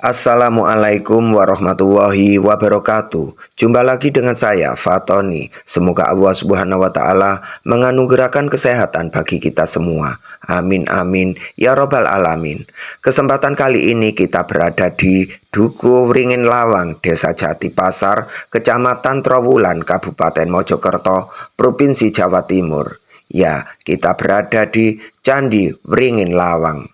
Assalamualaikum warahmatullahi wabarakatuh. Jumpa lagi dengan saya, Fatoni. Semoga Allah Subhanahu wa Ta'ala menganugerahkan kesehatan bagi kita semua. Amin amin ya robbal alamin. Kesempatan kali ini kita berada di Duku Wringin Lawang, Desa Jati Pasar, Kecamatan Trowulan, Kabupaten Mojokerto, Provinsi Jawa Timur. Ya, kita berada di Candi Wringin Lawang.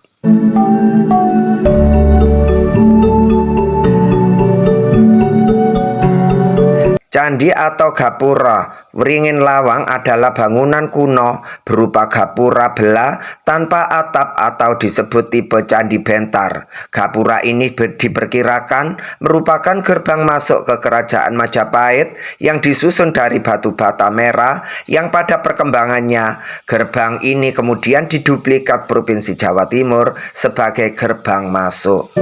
Candi atau Gapura Wringin Lawang adalah bangunan kuno berupa gapura belah tanpa atap atau disebut tipe candi bentar. Gapura ini diperkirakan merupakan gerbang masuk ke kerajaan Majapahit yang disusun dari batu bata merah yang pada perkembangannya gerbang ini kemudian diduplikat Provinsi Jawa Timur sebagai gerbang masuk.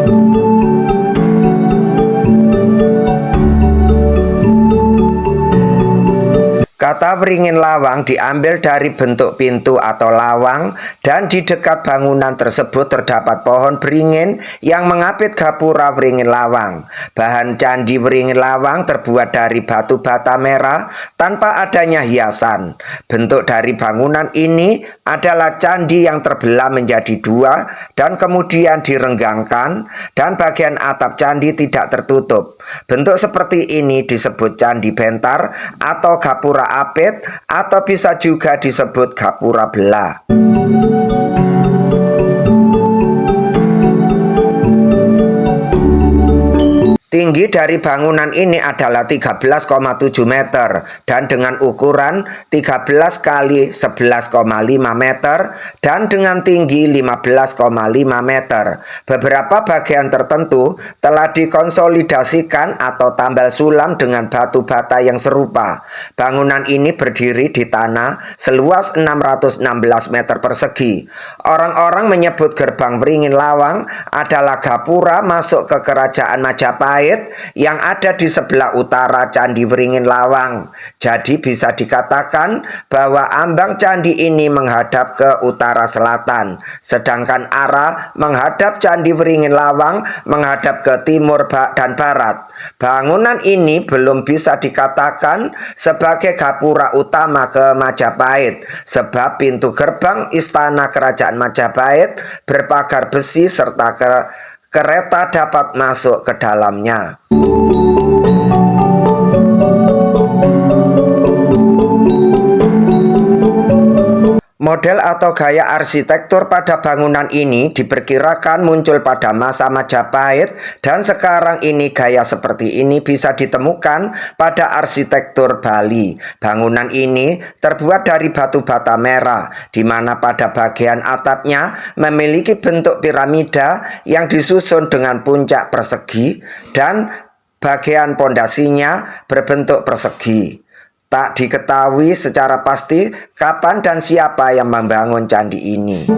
Kata Wringin Lawang diambil dari bentuk pintu atau lawang, dan di dekat bangunan tersebut terdapat pohon beringin yang mengapit gapura Wringin Lawang. Bahan candi Wringin Lawang terbuat dari batu bata merah tanpa adanya hiasan. Bentuk dari bangunan ini adalah candi yang terbelah menjadi dua dan kemudian direnggangkan, dan bagian atap candi tidak tertutup. Bentuk seperti ini disebut candi bentar atau gapura apit, atau bisa juga disebut gapura belah. Tinggi dari bangunan ini adalah 13,7 meter dan dengan ukuran 13 kali 11,5 meter dan dengan tinggi 15,5 meter. Beberapa bagian tertentu telah dikonsolidasikan atau tambal sulam dengan batu bata yang serupa. Bangunan ini berdiri di tanah seluas 616 meter persegi. Orang-orang menyebut gerbang Wringin Lawang adalah gapura masuk ke kerajaan Majapahit yang ada di sebelah utara Candi Wringin Lawang. Jadi bisa dikatakan bahwa ambang candi ini menghadap ke utara selatan, sedangkan arah menghadap Candi Wringin Lawang menghadap ke timur dan barat. Bangunan ini belum bisa dikatakan sebagai gapura utama ke Majapahit, sebab pintu gerbang istana kerajaan Majapahit berpagar besi serta kereta dapat masuk ke dalamnya. Model atau gaya arsitektur pada bangunan ini diperkirakan muncul pada masa Majapahit, dan sekarang ini gaya seperti ini bisa ditemukan pada arsitektur Bali. Bangunan ini terbuat dari batu bata merah, di mana pada bagian atapnya memiliki bentuk piramida yang disusun dengan puncak persegi dan bagian pondasinya berbentuk persegi. Tak diketahui secara pasti kapan dan siapa yang membangun candi ini.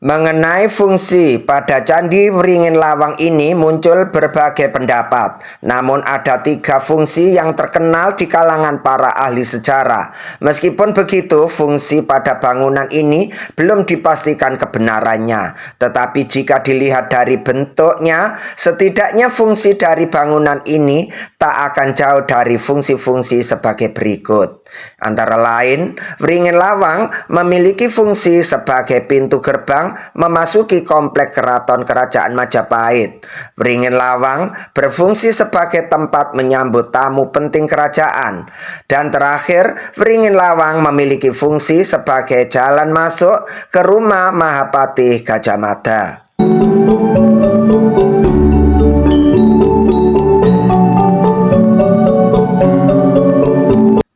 Mengenai fungsi pada Candi Wringin Lawang ini muncul berbagai pendapat. Namun ada 3 fungsi yang terkenal di kalangan para ahli sejarah. Meskipun begitu, fungsi pada bangunan ini belum dipastikan kebenarannya. Tetapi jika dilihat dari bentuknya, setidaknya fungsi dari bangunan ini tak akan jauh dari fungsi-fungsi sebagai berikut. Antara lain, Wringin Lawang memiliki fungsi sebagai pintu gerbang memasuki komplek keraton kerajaan Majapahit. Wringin Lawang berfungsi sebagai tempat menyambut tamu penting kerajaan. Dan terakhir, Wringin Lawang memiliki fungsi sebagai jalan masuk ke rumah Mahapatih Gajah Mada.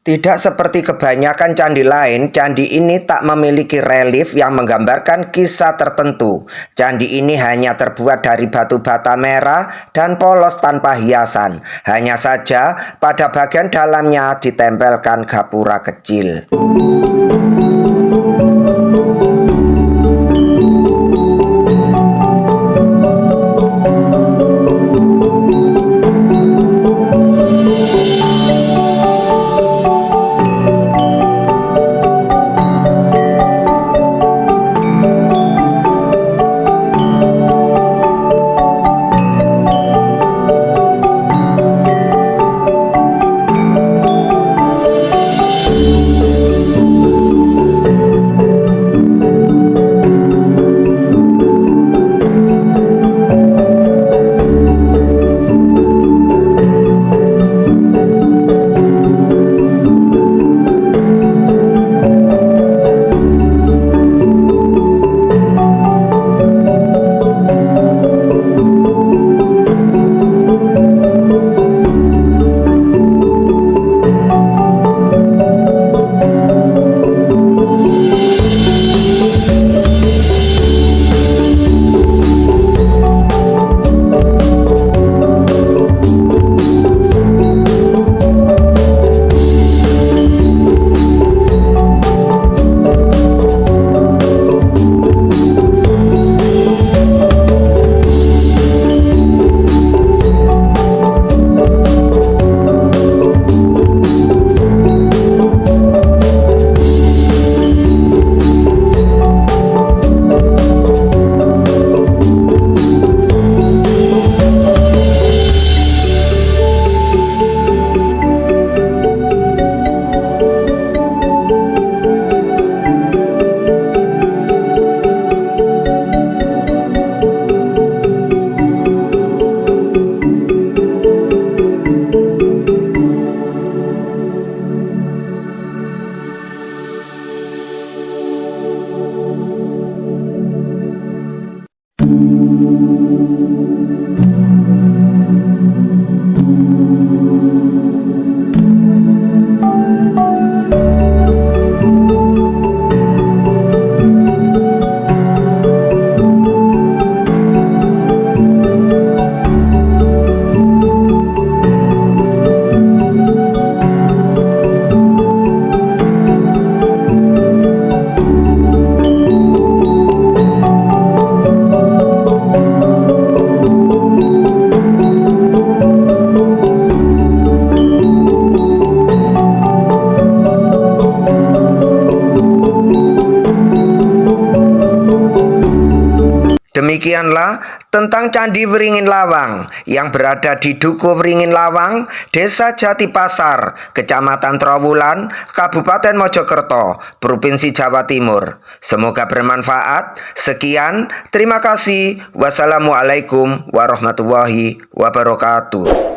Tidak seperti kebanyakan candi lain, candi ini tak memiliki relief yang menggambarkan kisah tertentu. Candi ini hanya terbuat dari batu bata merah dan polos tanpa hiasan. Hanya saja pada bagian dalamnya ditempelkan gapura kecil. Demikianlah tentang Candi Wringin Lawang yang berada di Dukuh Wringin Lawang, Desa Jatipasar, Kecamatan Trowulan, Kabupaten Mojokerto, Provinsi Jawa Timur. Semoga bermanfaat. Sekian, terima kasih. Wassalamualaikum warahmatullahi wabarakatuh.